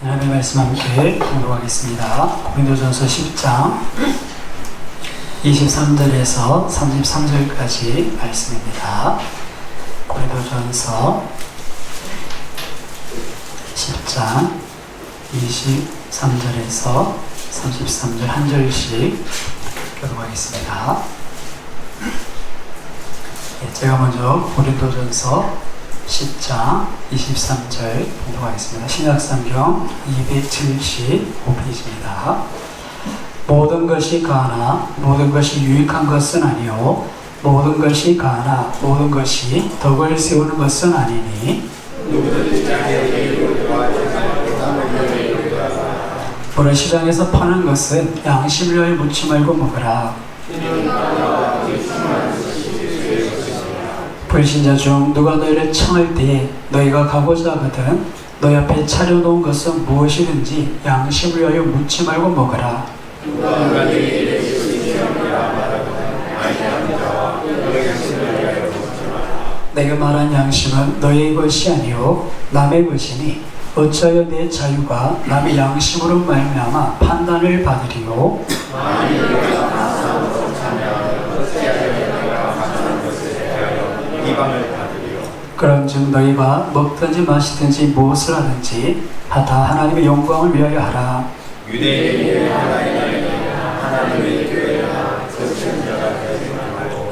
하나님의 말씀 함께 공독하겠습니다. 고린도전서 10장 23절에서 33절까지 말씀입니다. 고린도전서 10장 23절에서 33절 한 절씩 교독하겠습니다. 제가 먼저 고린도전서 10장 23절 공독하겠습니다. 신약성경 275페이지입니다. 모든 것이 가나 모든 것이 유익한 것은 아니요 모든 것이 가나 모든 것이 덕을 세우는 것은 아니니 오늘 시장에서 파는 것은 양심을 위하여 묻지 말고 먹으라. 불신자 중 누가 너희를 청할 때에 너희가 가고자 하거든 너희 앞에 차려놓은 것은 무엇이든지 양심을 위하여 묻지 말고 먹으라. 내가 말한 양심은 너희의 것이 아니요 남의 것이니 어찌하여 내 자유가 남의 양심으로 말미암아 판단을 받으리요. 그런즉 너희가 먹든지 마시든지 무엇을 하든지 다 하나님의 영광을 위하여 하라.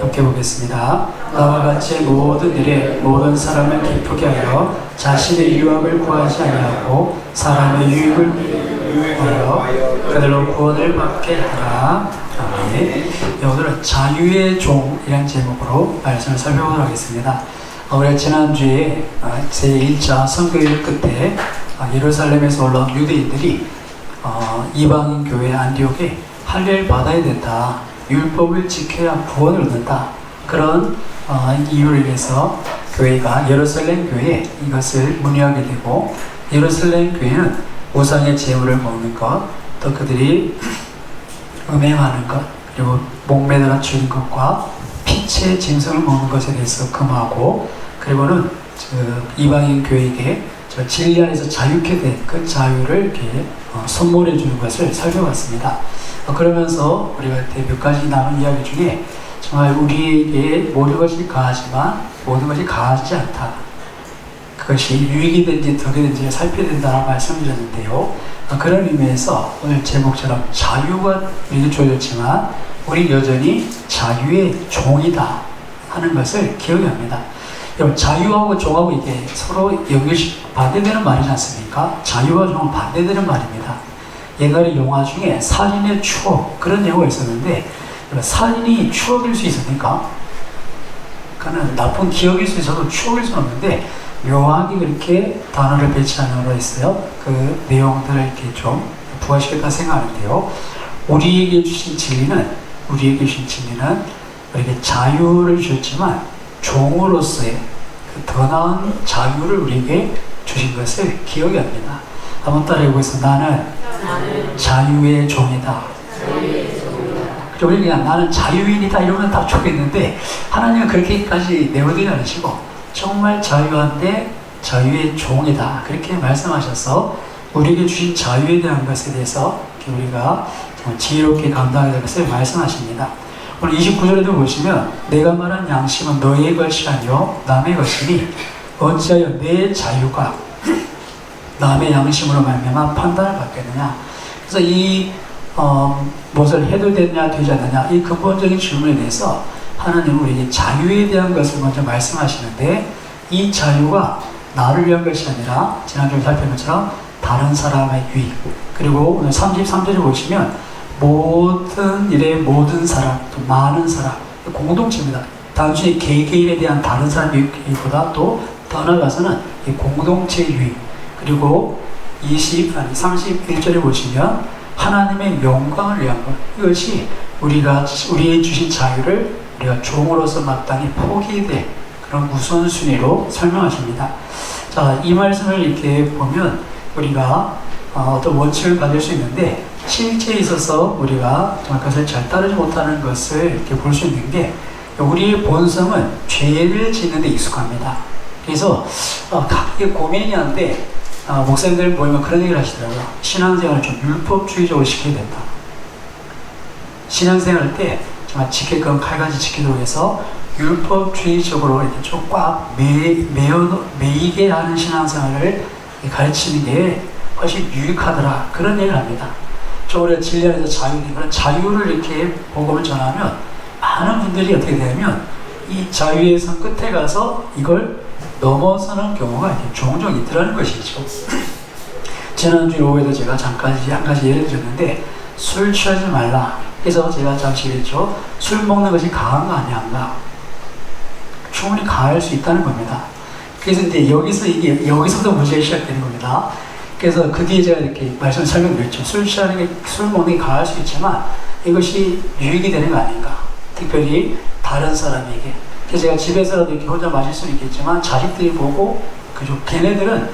함께 보겠습니다. 나와 같이 모든 일에 모든 사람을 기쁘게 하여 자신의 유업을 구하지 아니하고 사람의 유익을 구하여 그들로 구원을 받게 하라. 아멘. 오늘은 자유의 종이라는 제목으로 말씀을 살펴보도록 하겠습니다. 우리가 지난주에 제1차 선교일 끝에 예루살렘에서 올라온 유대인들이 이방인 교회 안디옥에 할례를 받아야 된다. 율법을 지켜야 구원을 얻는다. 그런 이유로 인해서 교회가 예루살렘 교회에 이것을 문의하게 되고 예루살렘 교회는 우상의 제물을 먹는 것, 또 그들이 음행하는 것, 그리고 목매달아 죽인 것과 피치의 짐승을 먹는 것에 대해서 금하고 그리고는 이방인 교회에게 진리 안에서 자유케 된 그 자유를 이렇게 선물해 주는 것을 살펴봤습니다. 그러면서 우리가 몇 가지 나눈 이야기 중에 정말 우리에게 모든 것이 가하지만 모든 것이 가하지 않다. 그것이 유익이 된지 덕이 된지를 살펴야 된다는 말씀을 드렸는데요. 그런 의미에서 오늘 제목처럼 자유가 우리에게 주어졌지만 우리 여전히 자유의 종이다 하는 것을 기억해야 합니다. 여러분, 자유하고 종하고 이게 서로 연결시 반대되는 말이지 않습니까? 자유와 종은 반대되는 말입니다. 옛날에 영화 중에 살인의 추억 그런 영화가 있었는데 살인이 추억일 수 있습니까? 그는 나쁜 기억일 수 있어도 추억일 수는 없는데 묘하게 그렇게 단어를 배치한 영화가 있어요. 그 내용들을 이렇게 좀 부활시켰다 생각하는데요. 우리에게 주신 진리는 우리에게 자유를 주셨지만 종으로서의 그 더 나은 자유를 우리에게 주신 것을 기억해야 합니다. 한번 따라해보겠습니다. 나는 자유의 종이다. 그리고 그냥 나는 자유인이다 이러면 다 좋겠는데 하나님은 그렇게까지 내어드리지 않으시고 정말 자유한데 자유의 종이다 그렇게 말씀하셔서 우리에게 주신 자유에 대한 것에 대해서 우리가 지혜롭게 감당해야 될 것을 말씀하십니다. 오늘 29절에도 보시면 내가 말한 양심은 너의 것이 아니요 남의 것이니 어찌하여 내 자유가 남의 양심으로 말미암아 판단을 받겠느냐. 그래서 이 무엇을 해도 되느냐 되지 않느냐 이 근본적인 질문에 대해서 하나님은 우리에게 자유에 대한 것을 먼저 말씀하시는데 이 자유가 나를 위한 것이 아니라 지난주에 살펴본 것처럼 다른 사람의 유익 그리고 오늘 33절에 보시면 모든 일에 모든 사람 또 많은 사람 공동체입니다. 단순히 개개인에 대한 다른 사람의 유익보다 또 더 나아가서는 이 공동체의 유익 그리고 31절에 보시면 하나님의 영광을 위한 것 이것이 우리의 주신 자유를 우리가 종으로서 마땅히 포기될 그런 우선순위로 설명하십니다. 자, 이 말씀을 이렇게 보면 우리가 어떤 원칙을 가질 수 있는데 실제에 있어서 우리가 정말 그것을 잘 따르지 못하는 것을 이렇게 볼 수 있는 게 우리의 본성은 죄를 짓는 데 익숙합니다. 그래서 각기 고민이 한데 목사님들 모이면 그런 얘기를 하시더라고요. 신앙생활을 좀 율법주의적으로 시켜야 된다. 신앙생활 때 정말 지킬 건 칼같이 지키도록 해서 율법주의적으로 이렇게 좀 꽉 매이게 하는 신앙생활을 가르치는 게 훨씬 유익하더라. 그런 얘기를 합니다. 저 우리가 진리 안에서 자유인 그런 자유를 이렇게 복음을 전하면 많은 분들이 어떻게 되냐면 이 자유의 선 끝에 가서 이걸 넘어서는 경우가 종종 있더라는 것이죠. 지난주 오후에도 제가 잠깐 한 가지 예를 들었는데 술 취하지 말라. 그래서 제가 잠시 얘기했죠. 술 먹는 것이 강한 거 아니야? 충분히 강할 수 있다는 겁니다. 그래서 이제 여기서도 문제가 시작되는 겁니다. 그래서 그 뒤에 제가 이렇게 설명드렸죠. 술 먹는 게 강할 수 있지만 이것이 유익이 되는 거 아닌가. 특별히 다른 사람에게. 그래서 제가 집에서라도 이렇게 혼자 마실 수는 있겠지만 자식들이 보고 그죠. 걔네들은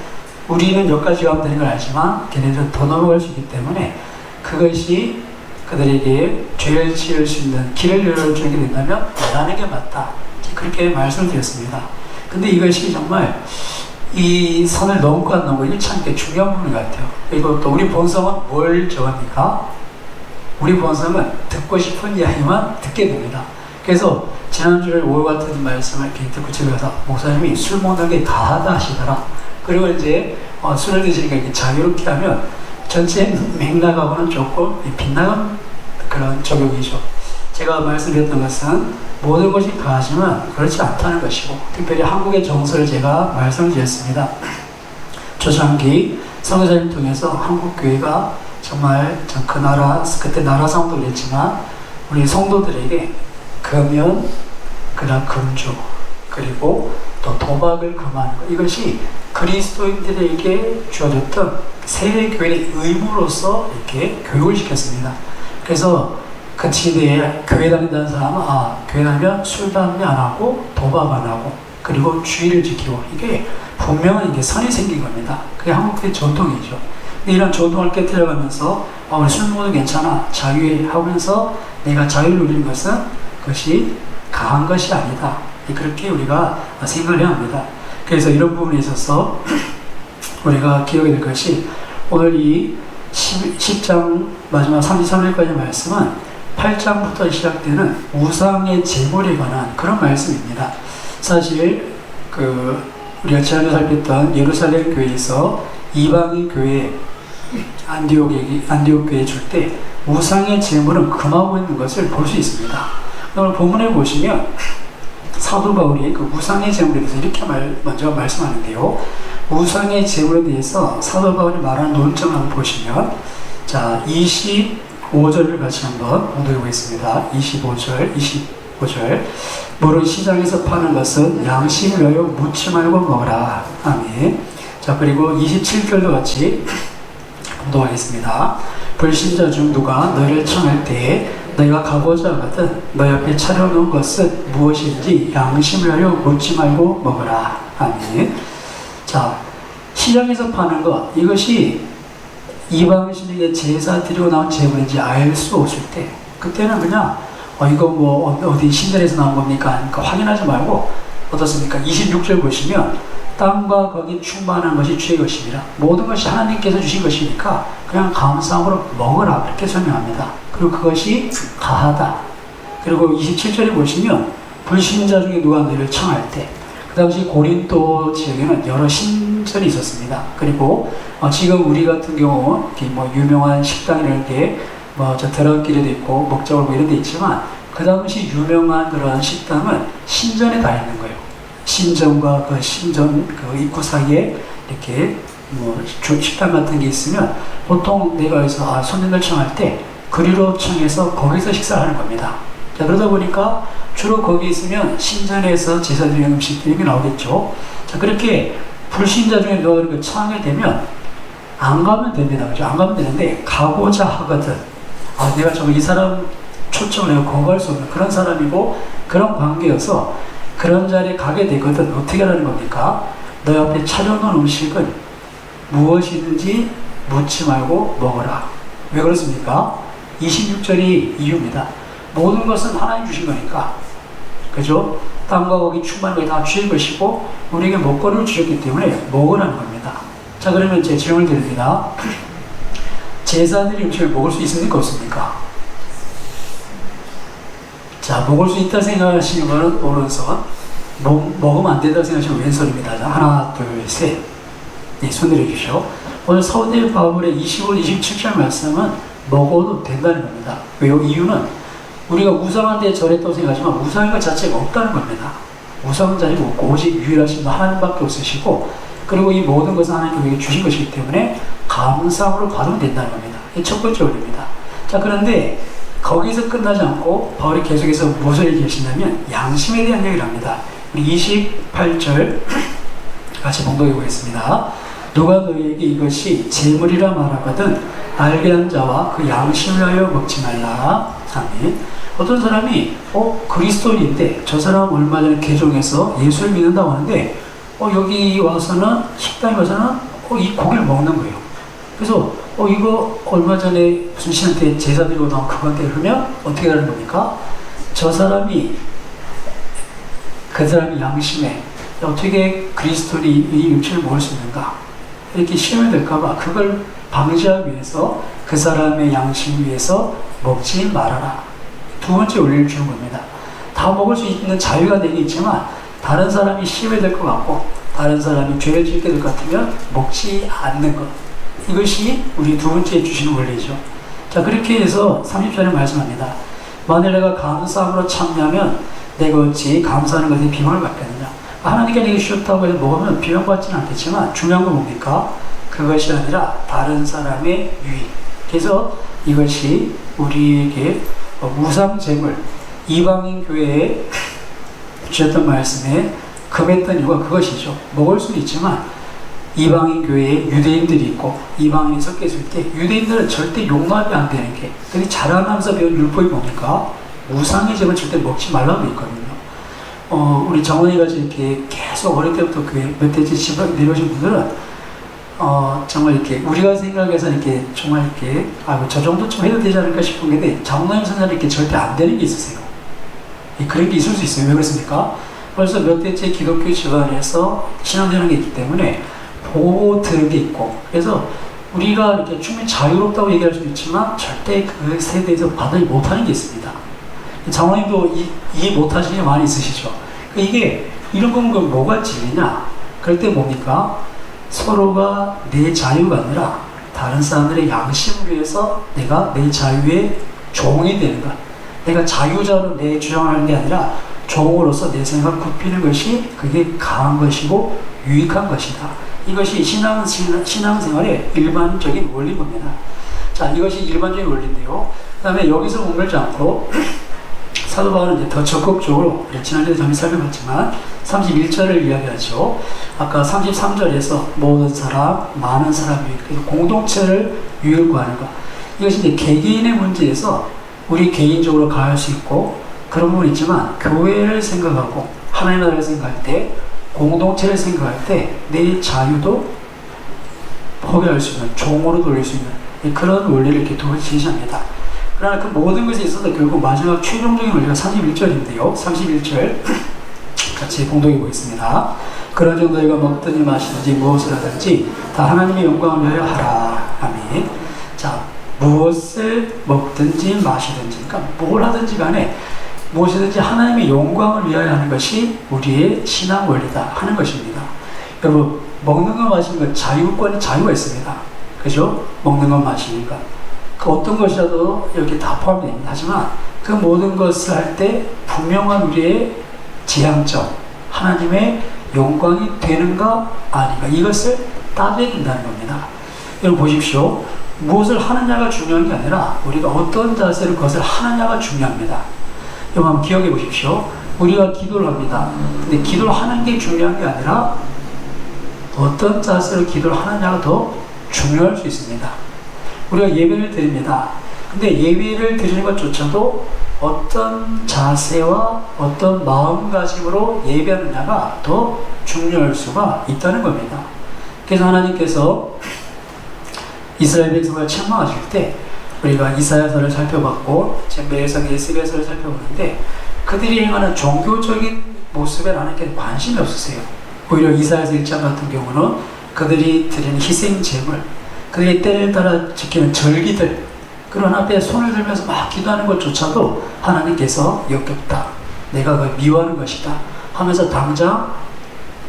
우리는 여기까지 가면 되는 걸 알지만 걔네들은 더 넘어갈 수 있기 때문에 그것이 그들에게 죄를 지을 수 있는 길을 열어주게 된다면 나는 게 맞다. 그렇게 말씀을 드렸습니다. 근데 이것이 정말 이 선을 넘고 안 넘고 이게 참 중요한 부분 같아요. 그리고 또 우리 본성은 뭘 정합니까? 우리 본성은 듣고 싶은 이야기만 듣게 됩니다. 그래서 지난주에 오후 같은 말씀을 이렇게 듣고 집에 가서 목사님이 술 먹는 게 가하다 하시더라. 그리고 이제 술을 드시니까 이렇게 자유롭게 하면 전체 맥락하고는 조금 빗나간 그런 적용이죠. 제가 말씀드렸던 것은 모든 것이 가하지만 그렇지 않다는 것이고 특별히 한국의 정서를 제가 말씀드렸습니다. 초창기 선교사님 통해서 한국 교회가 정말 그 나라 그때 나라 상도 그랬지만 우리 성도들에게 금연, 그다음 금주 그리고 또 도박을 금하는 것 이것이 그리스도인들에게 주어졌던 세례교회의 의무로서 이렇게 교육을 시켰습니다. 그래서 그 시대에 교회 다닌다는 사람은 교회 다니면 술, 담배 안 하고 도박 안 하고 그리고 주의를 지키고 이게 분명한 이게 선이 생긴 겁니다. 그게 한국의 전통이죠. 근데 이런 전통을 깨뜨려가면서 우리 술 먹어도 괜찮아 자유하면서 내가 자유를 누리는 것은 그것이 강한 것이 아니다. 그렇게 우리가 생각을 해야 합니다. 그래서 이런 부분에 있어서 우리가 기억해야 될 것이 오늘 이 10장 마지막 33절까지 말씀은 8장부터 시작되는 우상의 제물에 관한 그런 말씀입니다. 사실 우리가 지난주에 살폈던 예루살렘 교회에서 이방인 교회 안디옥 교회에 줄 때 우상의 제물은 금하고 있는 것을 볼 수 있습니다. 오늘 본문에 보시면 사도 바울이 그 우상의 제물에 대해서 이렇게 먼저 말씀하는데요. 우상의 제물에 대해서 사도 바울이 말하는 논점을 한번 보시면 자 25절을 같이 한번 공독해 보겠습니다. 25절 물은 시장에서 파는 것은 양심을 위하여 묻지 말고 먹으라. 아멘. 자 그리고 27절도 같이 공독하겠습니다. 불신자 중 누가 너를 청할 때에 너희가 가고자 하거든 너희 앞에 차려놓은 것은 무엇인지 양심을 위하여 묻지 말고 먹으라. 아멘. 자 시장에서 파는 것 이것이 이방신에게 제사 드리고 나온 제물인지 알 수 없을 때 그때는 그냥 이거 뭐 어디 신전에서 나온 겁니까? 그러니까 확인하지 말고 어떻습니까? 26절 보시면 땅과 거기 충만한 것이 주의 것입니다. 모든 것이 하나님께서 주신 것이니까 그냥 감사함으로 먹으라 이렇게 설명합니다. 그리고 그것이 가하다. 그리고 27절에 보시면 불신자 중에 누가 너를 청할 때 그 당시 고린도 지역에는 여러 신전이 있었습니다. 그리고 지금 우리 같은 경우 뭐 유명한 식당 이런 게 뭐 저 들어길에도 있고 먹자골 뭐 이런 데 있지만 그 당시 유명한 그런 식당은 신전에 다 있는 거예요. 신전과 그 신전 그 입구 사이에 이렇게 뭐 식당 같은 게 있으면 보통 내가 여기서 손님들 청할 때 그리로 청해서 거기서 식사를 하는 겁니다. 자, 그러다 보니까 주로 거기 있으면 신전에서 제사 드리는 음식들이 나오겠죠. 자, 그렇게 불신자 중에 누가 그렇게 청하게 되면 안 가면 됩니다. 그죠? 안 가면 되는데 가고자 하거든. 내가 정말 이 사람 초청을 내가 거부할 수 없는 그런 사람이고 그런 관계여서 그런 자리에 가게 되거든. 어떻게 하라는 겁니까? 너 앞에 차려놓은 음식은 무엇이든지 묻지 말고 먹어라. 왜 그렇습니까? 26절이 이유입니다. 모든 것은 하나님 주신 거니까. 그죠? 땅과 거기 충만한 것이 다 주신 것이고 우리에게 먹거리를 주셨기 때문에 먹으라는 겁니다. 자, 자, 그러면 제 질문을 드립니다. 제사들이 음식을 먹을 수 있습니까? 없습니까? 자, 먹을 수 있다 생각하시는 거는 오른손, 먹으면 안 된다고 생각하시면 왼손입니다. 자, 하나, 둘, 셋. 네, 손 들어주십시오. 오늘 서대 바울의 25, 27절 말씀은 먹어도 된다는 겁니다. 왜요? 이유는 우리가 우상한테 절했다고 생각하지만 우상인 것 자체가 없다는 겁니다. 우상은 자체가 없고 오직 유일하신 하나님밖에 없으시고, 그리고 이 모든 것은 하나님께 우리에게 주신 것이기 때문에 감사함으로 받으면 된다는 겁니다. 이게 첫 번째 원리입니다. 자, 그런데 거기서 끝나지 않고 바울이 계속해서 무엇을 얘기하시냐면 양심에 대한 얘기를 합니다. 우리 28절 같이 봉독해 보겠습니다. 누가 너희에게 이것이 재물이라 말하거든 알게 한 자와 그 양심을 하여 먹지 말라. 아멘. 어떤 사람이 그리스도인인데 저 사람 얼마 전에 개종해서 예수를 믿는다고 하는데 여기 와서는 식당에 와서는 이 고기를 먹는 거예요. 그래서 이거 얼마 전에 무슨 신한테 제사 드리고 나온 그건데 그러면 어떻게 하는 겁니까? 저 사람이 그 사람의 양심에 어떻게 그리스도인이 이 음식을 먹을 수 있는가 이렇게 시험이 될까봐 그걸 방지하기 위해서 그 사람의 양심을 위해서 먹지 말아라. 두 번째 원리를 주는 겁니다. 다 먹을 수 있는 자유가 되긴 있지만 다른 사람이 시험이 될 것 같고 다른 사람이 죄를 짓게 될 것 같으면 먹지 않는 것. 이것이 우리 두 번째 주시는 원리죠. 자, 그렇게 해서 30절에 말씀합니다. 만일 내가 감사함으로 참여하면 내가 어찌 감사하는 것에 비방을 받겠느냐. 하나님께 내게 주셨다고 해서 먹으면 비방받지는 않겠지만 중요한 건 뭡니까? 그것이 아니라 다른 사람의 유익. 그래서 이것이 우리에게 우상제물, 이방인 교회에 주셨던 말씀에 금했던 이유가 그것이죠. 먹을 수는 있지만 이방인 교회에 유대인들이 있고 이방인이 섞여 있을 때 유대인들은 절대 용납이 안 되는 게, 그게 자라나면서 배운 율법이 뭡니까? 우상의 제물 절대 먹지 말라고 있거든요. 우리 정원이가 이렇게 계속 어릴 때부터 몇 대째 집에 내려오신 분들은 정말 이렇게 우리가 생각해서 이렇게 정말 이렇게 저 정도쯤 해도 되지 않을까 싶은 게 장로님 선생님 이렇게 절대 안 되는 게 있으세요. 그런 게 있을 수 있어요. 왜 그렇습니까? 벌써 몇 대째 기독교 집안에서 신앙되는 게 있기 때문에 보고 들은 게 있고, 그래서 우리가 이렇게 충분히 자유롭다고 얘기할 수 있지만 절대 그 세대에서 받지 못하는 게 있습니다. 장로님도 이해 못하시는 게 많이 있으시죠. 이게 이런 건 뭐가 진리냐? 그럴 때 뭡니까? 서로가 내 자유가 아니라 다른 사람들의 양심을 위해서 내가 내 자유의 종이 되는 것. 내가 자유자로 내 주장을 하는 게 아니라 종으로서 내 생각을 굽히는 것이 그게 강한 것이고 유익한 것이다. 이것이 신앙생활의 일반적인 원리입니다. 자, 이것이 일반적인 원리인데요. 그 다음에 여기서 머물지 않고 사도 바울은 이제 더 적극적으로 지난주에 잠시 살펴봤지만 31절을 이야기하죠. 아까 33절에서 모든 사람, 많은 사람 유익, 공동체를 유익을 구하는 것. 이것이 이제 개개인의 문제에서 우리 개인적으로 가할 수 있고 그런 부분이 있지만 교회를 생각하고 하나님 나라를 생각할 때 공동체를 생각할 때 내 자유도 포기할 수 있는, 종으로 돌릴 수 있는 그런 원리를 이렇게 두 번 제시합니다. 그러나 그 모든 것에 있어서 결국 마지막 최종적인 원리가 31절인데요. 31절 같이 봉독해 보겠습니다. 그런 정 너희가 먹든지 마시든지 무엇을 하든지 다 하나님의 영광을 위하여 하라. 아멘. 자, 무엇을 먹든지 마시든지, 그러니까 뭘 하든지 간에 무엇이든지 하나님의 영광을 위하여 하는 것이 우리의 신앙 원리다 하는 것입니다. 여러분, 먹는 것 마시는 것 자유권이 자유가 있습니다. 그죠? 먹는 것 마시는 것. 그 어떤 것이라도 이렇게 다 포함이 됩니다. 하지만 그 모든 것을 할 때 분명한 우리의 지향점, 하나님의 영광이 되는가 아닌가, 이것을 따져야 된다는 겁니다. 여러분 보십시오. 무엇을 하느냐가 중요한 게 아니라 우리가 어떤 자세로 그것을 하느냐가 중요합니다. 여러분 한번 기억해 보십시오. 우리가 기도를 합니다. 근데 기도를 하는 게 중요한 게 아니라 어떤 자세로 기도를 하느냐가 더 중요할 수 있습니다. 우리가 예배를 드립니다. 근데 예배를 드리는 것조차도 어떤 자세와 어떤 마음가짐으로 예배하느냐가 더 중요할 수가 있다는 겁니다. 그래서 하나님께서 이스라엘 백성을 책망하실 때 우리가 이사야서를 살펴봤고 지금 매일상 예수께서를 살펴보는데 그들이 행하는 종교적인 모습에 하나님께 관심이 없으세요. 오히려 이사야서 1장 같은 경우는 그들이 드리는 희생 제물, 그들이 때를 따라 지키는 절기들, 그런 앞에 손을 들면서 막 기도하는 것조차도 하나님께서 역겹다, 내가 그걸 미워하는 것이다 하면서 당장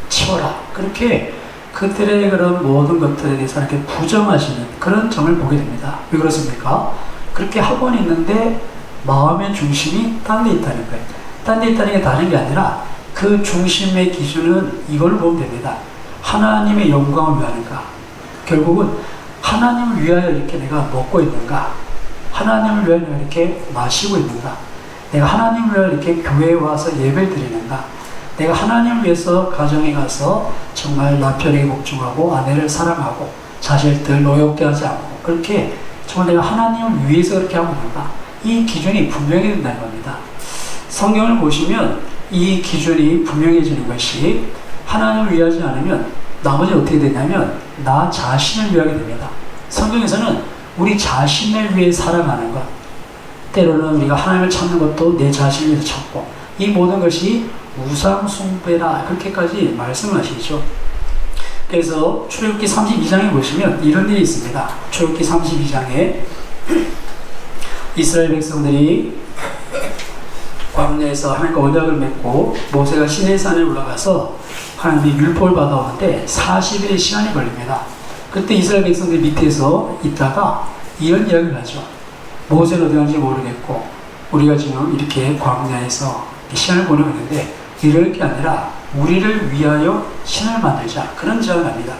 치워라, 그렇게 그들의 그런 모든 것들에 대해서 이렇게 부정하시는 그런 점을 보게 됩니다. 왜 그렇습니까? 그렇게 하고는 있는데 마음의 중심이 딴 데 있다는 거예요. 딴 데 있다는 게 다른 게 아니라 그 중심의 기준은 이걸 보면 됩니다. 하나님의 영광을 위하는가? 결국은 하나님을 위하여 이렇게 내가 먹고 있는가? 하나님을 위하여 내가 이렇게 마시고 있는가? 내가 하나님을 위하여 이렇게 교회에 와서 예배를 드리는가? 내가 하나님을 위해서 가정에 가서 정말 남편에게 복종하고 아내를 사랑하고 자식들 노엽게 하지 않고 그렇게 정말 내가 하나님을 위해서 그렇게 하고 있는가? 이 기준이 분명해야 된다는 겁니다. 성경을 보시면 이 기준이 분명해지는 것이 하나님을 위하지 않으면 나머지 어떻게 되냐면 나 자신을 위하게 됩니다. 성경에서는 우리 자신을 위해 살아가는 것, 때로는 우리가 하나님을 찾는 것도 내 자신을 위해서 찾고, 이 모든 것이 우상숭배라 그렇게까지 말씀을 하시죠. 그래서 출애굽기 32장에 보시면 이런 일이 있습니다. 출애굽기 32장에 이스라엘 백성들이 광야에서 하나님과 언약을 맺고 모세가 시내산에 올라가서 하나님의 율법을 받아오는데 40일의 시간이 걸립니다. 그때 이스라엘 백성들 밑에서 있다가 이런 이야기를 하죠. 모세는 어디 간지 모르겠고 우리가 지금 이렇게 광야에서 시간을 보내고 있는데 이럴 게 아니라 우리를 위하여 신을 만들자, 그런 제안을 합니다.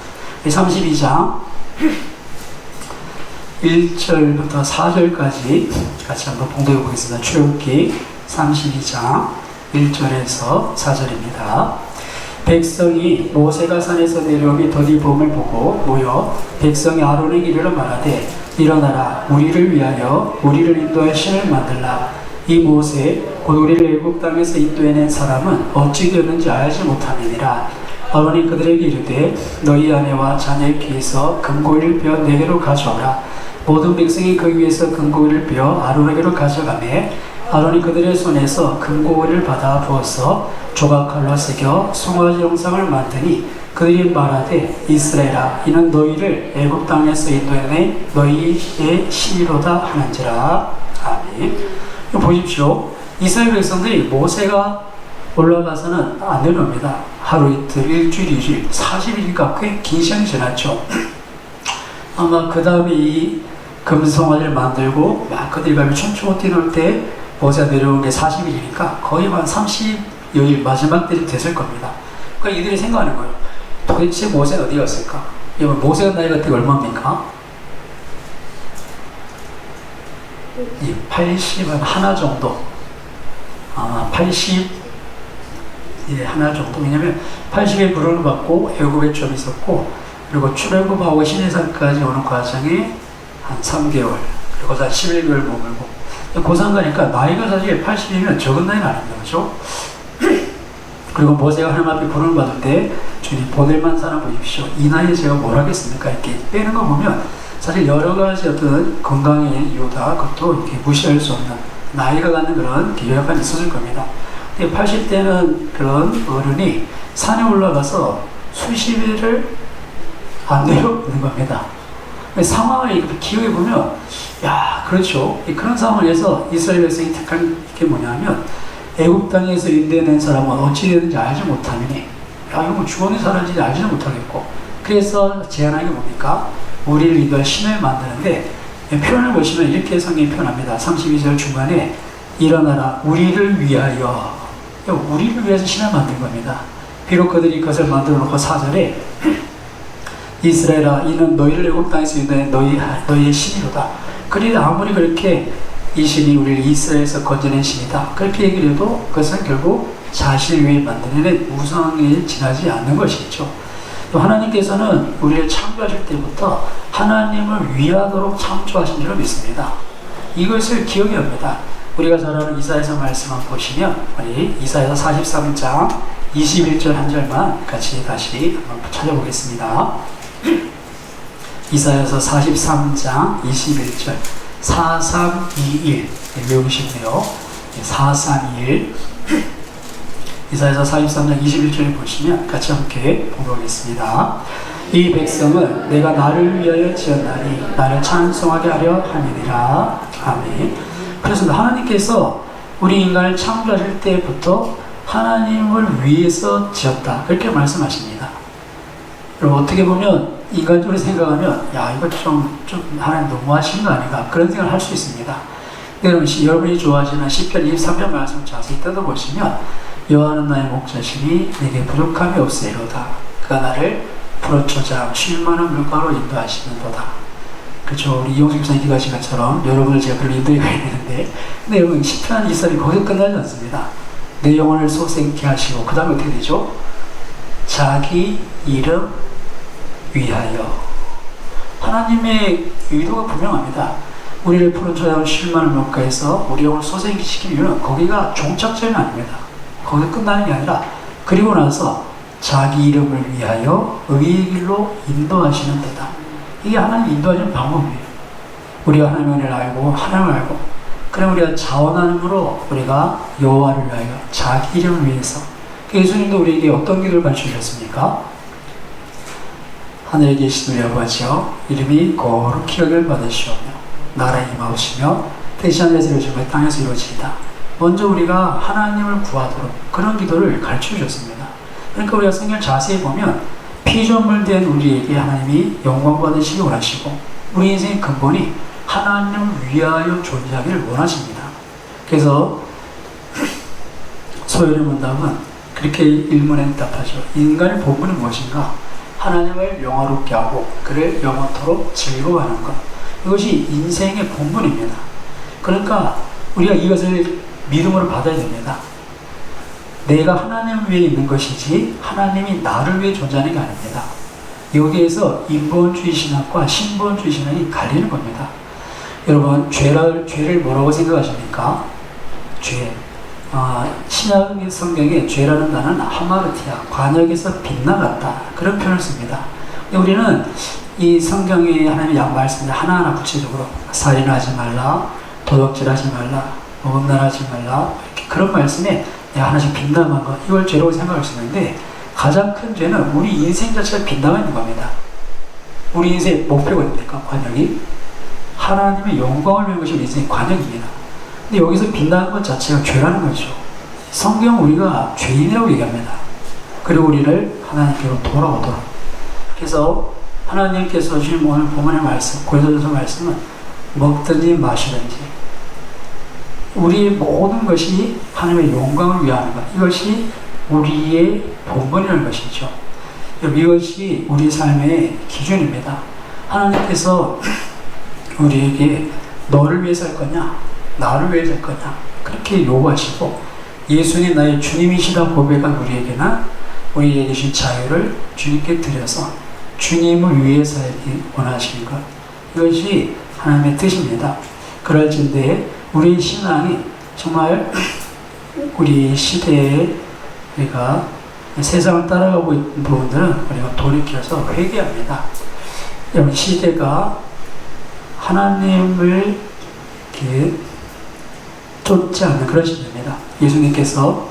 32장 1절부터 4절까지 같이 한번 봉독해 보겠습니다. 출애굽기 32장 1절에서 4절입니다. 백성이 모세가 산에서 내려오니 더디 봄을 보고 모여 백성이 아론에게 이르러 말하되 일어나라, 우리를 위하여 우리를 인도할 신을 만들라. 이 모세 곧 우리를 애굽 땅에서 인도해낸 사람은 어찌 되었는지 알지 못함이니라. 아론이 그들에게 이르되 너희 아내와 자녀의 귀에서 금고리를 베어 내게로 가져오라. 모든 백성이 그 위에서 금고리를 베어 아론에게로 가져가매 아론이 그들의 손에서 금고리를 받아 부어서 조각칼로 새겨 송아지 형상을 만드니 그들이 말하되 이스라엘아, 이는 너희를 애굽 땅에서 인도해낸 너희의 신이로다 하는지라. 아멘. 보십시오. 이스라엘 백성들이 모세가 올라가서는 안 내려옵니다. 하루 이틀, 일주일, 2주일, 40일이니까 꽤 긴 시간이 지났죠. 아마 그 다음에 이 금송아지를 만들고 막 그들이 가면 춤추고 뛰놀 때 모세가 내려온 게 40일이니까 거의 한 30여일 마지막 때쯤 됐을 겁니다. 그러니까 이들이 생각하는 거예요. 도대체 모세는 어디 갔을까? 여러분, 모세가 나이가 그때 얼마입니까? 80은 하나 정도. 80 하나 정도. 왜냐면 80의 부름을 받고 애굽에 좀 있었고, 그리고 출애굽하고 시내산까지 오는 과정에 한 3개월, 그리고 한 11개월 머물고, 고상 가니까 나이가 사실 80이면 적은 나이는 아닙니다. 그렇죠? 그리고 모세가 하나님 앞에 부름을 받을 때 주님 보낼 만한 사람 보십시오. 이 나이에 제가 뭘 하겠습니까? 이렇게 빼는 거 보면 사실 여러 가지 어떤 건강의 이유다, 그것도 이렇게 무시할 수 없는 나이가 갖는 그런 기여가 있었을 겁니다. 80대는 그런 어른이 산에 올라가서 수십 일을 안 내려오는 겁니다. 상황을 기억해 보면, 야, 그렇죠. 그런 상황에서 이스라엘 백성이 택한 게 뭐냐면, 애굽 땅에서 인도해낸 사람은 어찌 되는지 알지 못하니, 야, 이거 뭐 죽었는 사람인지 알지도 못하겠고, 그래서 제안한 게 뭡니까? 우리를 인도할 신을 만드는데, 표현을 보시면 이렇게 성경이 표현합니다. 32절 중간에 일어나라, 우리를 위하여. 우리를 위해서 신을 만든 겁니다. 비록 그들이 그것을 만들어 놓고 4절에 이스라엘아, 이는 너희를 애굽 땅에서 인도한 너희의 신이로다. 그러나 아무리 그렇게 이 신이 우리를 이스라엘에서 건져낸 신이다, 그렇게 얘기를 해도 그것은 결국 자신을 위해 만드는 우상에 지나지 않는 것이죠. 또 하나님께서는 우리를 창조하실 때부터 하나님을 위하도록 창조하신 줄로 믿습니다. 이것을 기억해야 합니다. 우리가 잘 아는 이사야서 말씀을 보시면 우리 이사야서 43장 21절 한 절만 같이 다시 한번 찾아보겠습니다. 이사야서 43장 21절 4321 외우시면 돼요. 4321 이사야서 43장 21절에 보시면 같이 함께 보겠습니다. 이 백성은 내가 나를 위하여 지었나니 나를 찬송하게 하려 함이니라. 아멘. 그래서 하나님께서 우리 인간을 창조하실 때부터 하나님을 위해서 지었다, 그렇게 말씀하십니다. 여러분, 어떻게 보면 인간적으로 생각하면 야, 이거 좀 하나님 너무하신 거 아닌가, 그런 생각을 할 수 있습니다. 여러분, 여러분이 좋아하시는 10편 23편 말씀 자세히 뜯어보시면 여호와는 나의 목자시니 내게 부족함이 없으리로다. 그가 나를 푸르초장 쉴만한 물가로 인도하시는도다. 그렇죠. 우리 이용식 목사님 기도하신 것처럼 여러분을 제가 별로 인도해 가야 되는데, 근데 여러분 10편 23편이 거기서 끝나지 않습니다. 내 영혼을 솟생케 하시고 그 다음에 어떻게 되죠? 자기 이름 위하여. 하나님의 의도가 분명합니다. 우리를 푸른 초장 쉴만한 물가에서 우리 영혼을 솟생케 시키는 이유는 거기가 종착점이 아닙니다. 거기서 끝나는 게 아니라 그리고 나서 자기 이름을 위하여 의의 길로 인도하시는 데다. 이게 하나님 인도하시는 방법이에요. 우리가 하나님의 은혜를 알고 하나님을 알고, 그럼 우리가 자원함으로 우리가 여호와를 위하여 자기 이름을 위해서. 예수님도 우리에게 어떤 길을 가르쳐주셨습니까? 하늘에 계신 우리 아버지여 이름이 거룩히 여길 받으시오며 나라에 임하시며 뜻이 하늘에서 이루어지고 땅에서 이루어지이다. 먼저 우리가 하나님을 구하도록 그런 기도를 가르쳐주셨습니다. 그러니까 우리가 성경을 자세히 보면 피조물 된 우리에게 하나님이 영광 받으시기 원하시고 우리 인생의 근본이 하나님을 위하여 존재하기를 원하십니다. 그래서 소요리 문답은 그렇게 일문에 답하죠. 인간의 본분이 무엇인가? 하나님을 영화롭게 하고 그를 영원토록 즐거워하는 것. 이것이 인생의 본분입니다. 그러니까 우리가 이것을 믿음으로 받아야 됩니다. 내가 하나님 위에 있는 것이지 하나님이 나를 위해 존재하는 게 아닙니다. 여기에서 인본주의 신학과 신본주의 신학이 갈리는 겁니다. 여러분, 죄를 뭐라고 생각하십니까? 죄. 신약 성경에 죄라는 단어는 하마르티아, 관역에서 빗나갔다, 그런 표현을 씁니다. 우리는 이 성경에 하나님의 말씀을 하나하나 구체적으로 살인하지 말라, 도둑질하지 말라, 음란하지 말라, 이렇게 그런 말씀에 하나씩 빗나간 것, 이걸 죄라고 생각할 수 있는데 가장 큰 죄는 우리 인생 자체가 빗나가 있는 겁니다. 우리 인생의 목표가 뭡니까? 관역이 하나님의 영광을 위한 것이 우리 인생의 관역입니다. 근데 여기서 빗나간 것 자체가 죄라는 거죠. 성경 우리가 죄인이라고 얘기합니다. 그리고 우리를 하나님께로 돌아오도록. 그래서 하나님께서 주신 오늘 본문의 말씀, 고린도전서 말씀은 먹든지 마시든지 우리의 모든 것이 하나님의 영광을 위하는 것, 이것이 우리의 본분이라는 것이죠. 이것이 우리 삶의 기준입니다. 하나님께서 우리에게 너를 위해 살 거냐, 나를 위해 살 거냐, 그렇게 요구하시고 예수님 나의 주님이시다 고백한 우리에게는 우리에게 주신 자유를 주님께 드려서 주님을 위해 살기 원하시는 것, 이것이 하나님의 뜻입니다. 그럴진데 우리 신앙이 정말 우리 시대에 우리가 세상을 따라가고 있는 부분들은 우리가 돌이켜서 회개합니다. 여러분, 시대가 하나님을 이렇게 쫓지 않는 그런 시대입니다. 예수님께서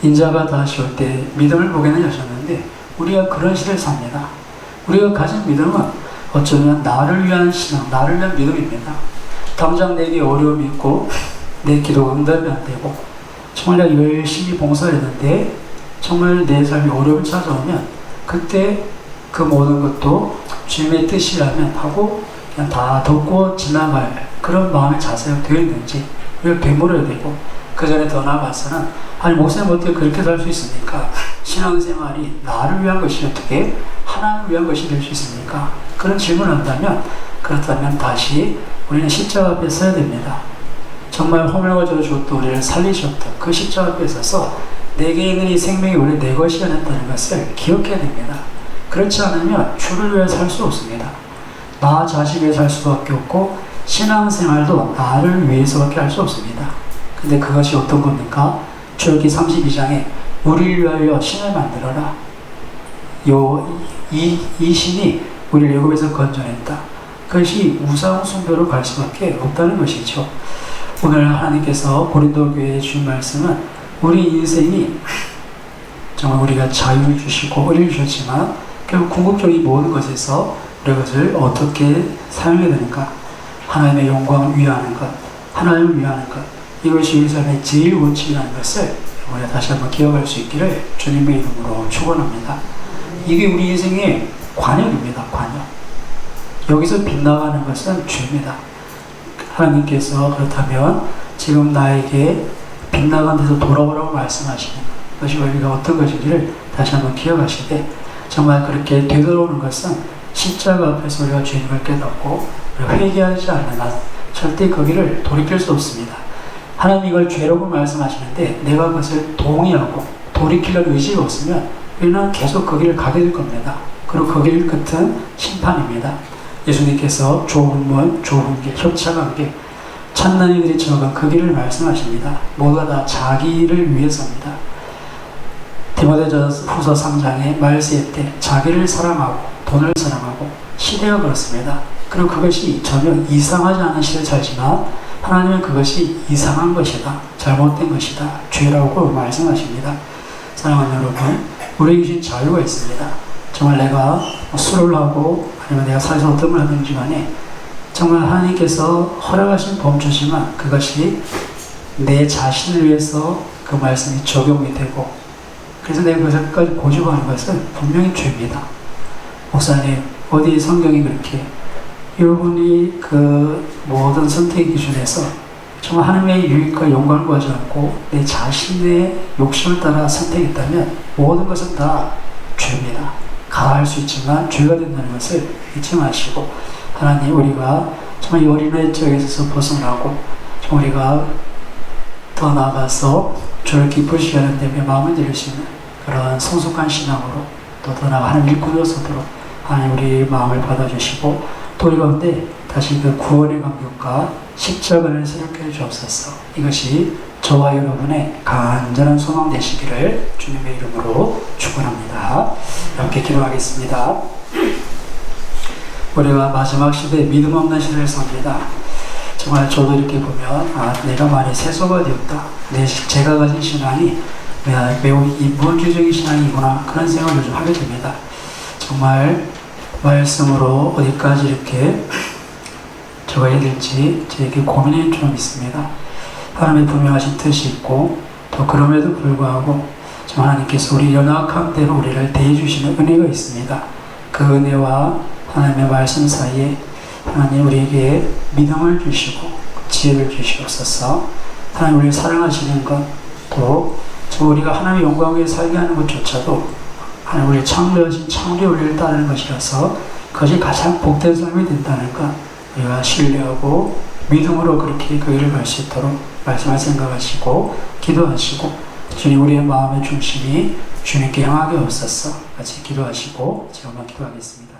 인자가 다시 올 때 믿음을 보게는 하셨는데 우리가 그런 시대를 삽니다. 우리가 가진 믿음은 어쩌면 나를 위한 신앙, 나를 위한 믿음입니다. 당장 내게 어려움이 있고 내 기도가 응답이 안 되고 정말 내가 열심히 봉사를 했는데 정말 내 삶이 어려움이 찾아오면 그때 그 모든 것도 주님의 뜻이라면 하고 그냥 다 덮고 지나갈 그런 마음의 자세가 되어 있는지 우리가 되물어야 되고, 그 전에 더 나아가서는 아니 목사님 어떻게 그렇게 살 수 있습니까? 신앙생활이 나를 위한 것이 어떻게 하나님을 위한 것이 될 수 있습니까? 그런 질문을 한다면, 그렇다면 다시 우리는 십자가 앞에 서야 됩니다. 정말 호밀과 저로 죽었던 우리를 살리셨던 그 십자가 앞에 서서 내게 있는 이 생명이 원래 내 것이 아니었다는 것을 기억해야 됩니다. 그렇지 않으면 주를 위해 살 수 없습니다. 나 자신을 위해 살 수밖에 없고 신앙생활도 나를 위해서밖에 할 수 없습니다. 근데 그것이 어떤 겁니까? 출애굽기 32장에 우리를 위하여 신을 만들어라. 이 신이 우리를 애굽에서 건져냈다. 그것이 우상 숭배로 갈 수밖에 없다는 것이죠. 오늘 하나님께서 고린도 교회에 주신 말씀은 우리 인생이 정말 우리가 자유를 주시고 은혜를 주셨지만 결국 궁극적인 모든 것에서 우리 것을 어떻게 사용해야 되는가? 하나님의 영광을 위하는 것, 하나님을 위하는 것, 이것이 우리 삶의 제일 원칙이라는 것을 우리가 다시 한번 기억할 수 있기를 주님의 이름으로 축원합니다. 이게 우리 인생의 관역입니다. 관역. 여기서 빗나가는 것은 죄입니다. 하나님께서 그렇다면 지금 나에게 빗나간 데서 돌아오라고 말씀하시는 것이 우리가 어떤 것인지를 다시 한번 기억하시되, 정말 그렇게 되돌아오는 것은 십자가 앞에서 우리가 죄인을 깨닫고 회개하지 않는 한 절대 거기를 돌이킬 수 없습니다. 하나님 이걸 죄라고 말씀하시는데 내가 그것을 동의하고 돌이키려는 의지가 없으면 우리는 계속 거기를 가게 될 겁니다. 그리고 거길 끝은 심판입니다. 예수님께서 좁은 문, 좁은 길, 협착한 길, 찾는 이들이 들어간 그 길을 말씀하십니다. 모두가 다 자기를 위해서입니다. 디모데전서 후서 3장의 말세 때 자기를 사랑하고 돈을 사랑하고 시대가 그렇습니다. 그리고 그것이 전혀 이상하지 않은 시대에 살지만 하나님은 그것이 이상한 것이다, 잘못된 것이다, 죄라고 말씀하십니다. 사랑하는 여러분, 우리에게 주신 자유가 있습니다. 정말 내가 술을 하고 아니면 내가 사회에서 어떤 걸 하든지 간에 정말 하나님께서 허락하신 범주지만 그것이 내 자신을 위해서 그 말씀이 적용이 되고, 그래서 내가 그것을 끝까지 고집하는 것은 분명히 죄입니다. 목사님, 어디 성경이 그렇게 여러분이 그 모든 선택 기준에서 정말 하나님의 유익과 영광을 구하지 않고 내 자신의 욕심을 따라 선택했다면 모든 것은 다 죄입니다. 가할 수 있지만 죄가 된다는 것을 잊지 마시고, 하나님 우리가 정말 이 어린아이 쪽에서 벗어나고 정말 우리가 더 나아가서 저를 기쁘시게 하는 데에 마음을 드릴 수 있는 그런 성숙한 신앙으로 또 더 나아가 하나님 일꾼으로 서도록 하나님 우리 마음을 받아주시고, 또 우리 가운데 다시 그 구원의 감격과 십자가를 새롭게 해주옵소서. 이것이 저와 여러분의 간절한 소망 되시기를 주님의 이름으로 축원합니다. 함께 기도하겠습니다. 우리가 마지막 시대에 믿음 없는 시대를 삽니다. 정말 저도 이렇게 보면 내가 많이 세소가 되었다, 제가 가진 신앙이 매우 인본주의적인 신앙이구나, 그런 생각을 요즘 하게 됩니다. 정말 말씀으로 어디까지 이렇게 적어야 될지 저에게 고민이 좀 있습니다. 하나님의 분명하신 뜻이 있고, 또 그럼에도 불구하고 하나님께서 우리 연약한 대로 우리를 대해주시는 은혜가 있습니다. 그 은혜와 하나님의 말씀 사이에 하나님 우리에게 믿음을 주시고 지혜를 주시옵소서. 하나님 우리를 사랑하시는 것, 또 우리가 하나님의 영광 위에 살게 하는 것조차도 하나님 우리를 창조하신 창조의 우리를 따르는 것이라서 그것이 가장 복된 삶이 된다는 것, 우리가 신뢰하고 믿음으로 그렇게 그 일을 갈 수 있도록 말씀을 생각하시고 기도하시고, 주님 우리의 마음의 중심이 주님께 향하게 없어서 같이 기도하시고 제가 한번 기도하겠습니다.